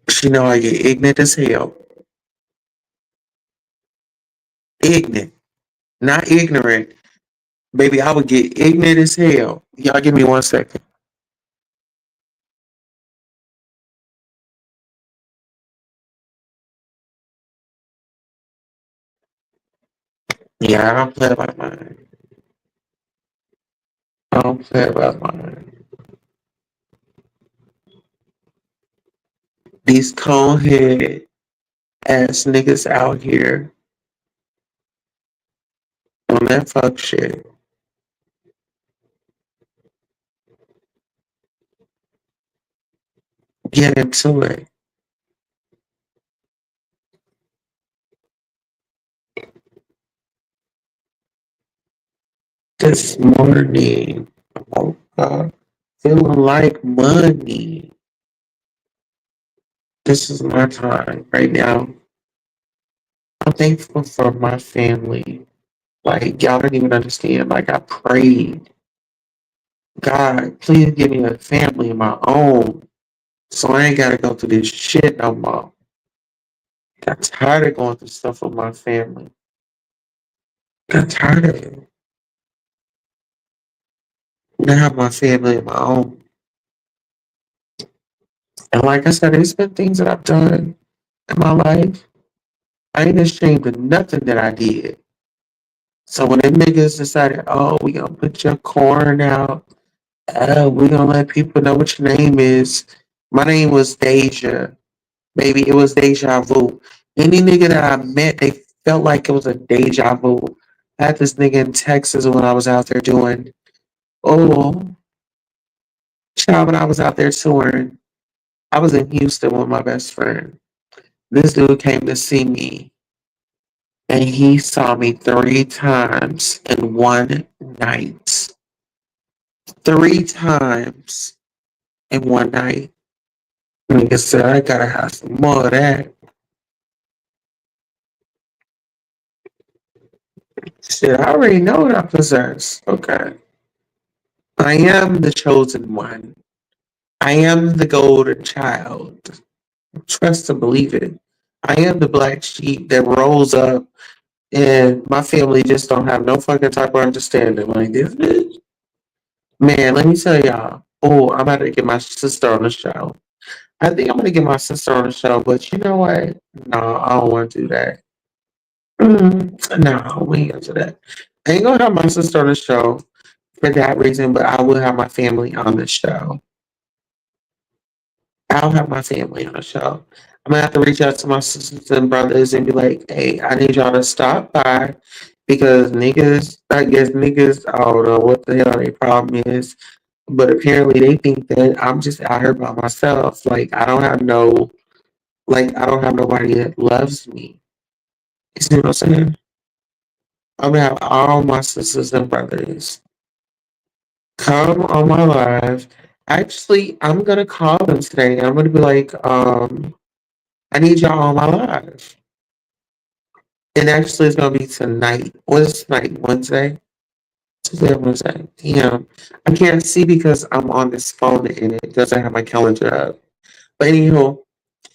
She know I get ignorant as hell. Ignorant. Not ignorant. Baby, I would get ignorant as hell. Y'all give me 1 second. Yeah, I don't play about mine. I don't play about mine. These conehead ass niggas out here on that fuck shit. Get into it. This morning, I woke up feeling like money. This is my time right now. I'm thankful for my family. Like, y'all don't even understand. Like, I prayed, God, please give me a family of my own so I ain't got to go through this shit no more. Got tired of going through stuff with my family. Got tired of it. Now I have my family of my own. And like I said, there's been things that I've done in my life. I ain't ashamed of nothing that I did. So when them niggas decided, oh, we gonna put your corn out, we gonna let people know what your name is. My name was Deja. Maybe it was deja vu. Any nigga that I met, they felt like it was a deja vu. I had this nigga in Texas when I was out there doing, oh, child, when I was out there touring. I was in Houston with my best friend. This dude came to see me and he saw me 3 times in one night. 3 times in one night. Nigga said, I gotta have some more of that. Shit, I already know what I possess. Okay. I am the chosen one. I am the golden child. Trust and believe it. I am the black sheep that rolls up and my family just don't have no fucking type of understanding like this bitch. Man, let me tell y'all. Oh, I'm about to get my sister on the show. I think I'm gonna get my sister on the show, but you know what? No, I don't want to do that. No, we ain't gonna do that. I ain't gonna have my sister on the show for that reason, but I will have my family on the show. I'll have my family on the show. I'm gonna have to reach out to my sisters and brothers and be like, hey, I need y'all to stop by because niggas, I guess niggas, I don't know what the hell their problem is, but apparently they think that I'm just out here by myself. Like I don't have nobody that loves me. You see what I'm saying? I'm gonna have all my sisters and brothers come on my live. Actually, I'm gonna call them today. I'm gonna be like, I need y'all on my live. And actually, it's gonna be tonight. What is tonight? Wednesday? To be able to say, damn, I can't see because I'm on this phone and it doesn't have my calendar up. But anywho,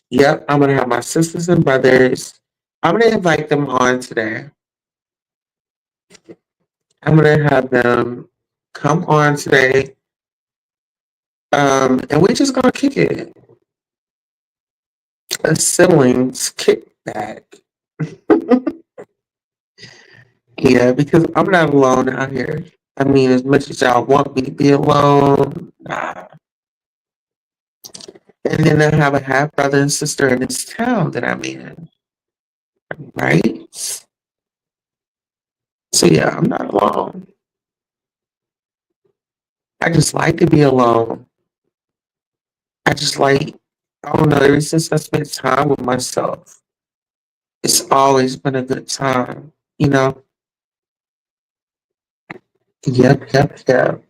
yep, I'm gonna have my sisters and brothers. I'm gonna invite them on today. I'm gonna have them come on today. And we're just gonna kick it. A siblings kickback. Yeah, because I'm not alone out here. I mean, as much as y'all want me to be alone, nah. And then I have a half brother and sister in this town that I'm in, right? So yeah, I'm not alone. I just like to be alone. I just like, I don't know, ever since I spent time with myself, it's always been a good time, you know? Yep, yep, yep.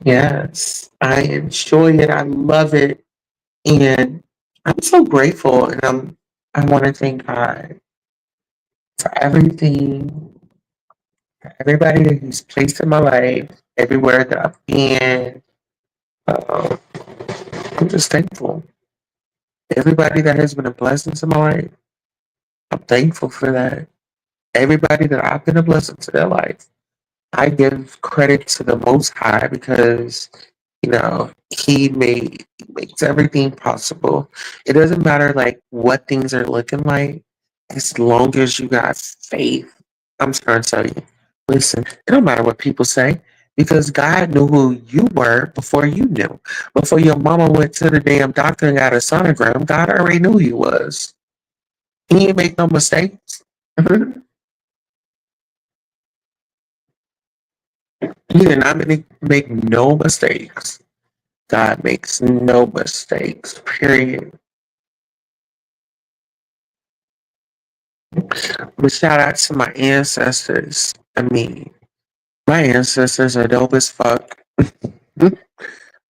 Yes, I enjoy it. I love it. And I'm so grateful. And I want to thank God for everything, for everybody that He's placed in my life, everywhere that I've been. Um, I'm just thankful. Everybody that has been a blessing to my life, I'm thankful for that. Everybody that I've been a blessing to their life, I give credit to the Most High because, He makes everything possible. It doesn't matter like what things are looking like, as long as you got faith. I'm just gonna tell you. Listen, it don't matter what people say because God knew who you were before you knew. Before your mama went to the damn doctor and got a sonogram, God already knew who you was. He ain't make no mistakes. He did not make no mistakes. God makes no mistakes, period. But shout out to my ancestors. I mean, my ancestors are dope as fuck.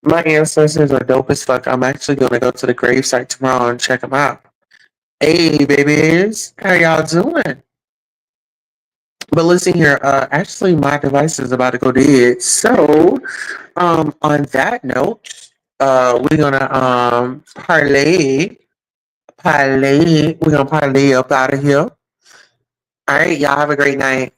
My ancestors are dope as fuck. I'm actually going to go to the gravesite tomorrow and check them out. Hey, babies. How y'all doing? But listen here, actually, my device is about to go dead. So, on that note, we're gonna parlay. We're gonna parlay up out of here. All right, y'all have a great night.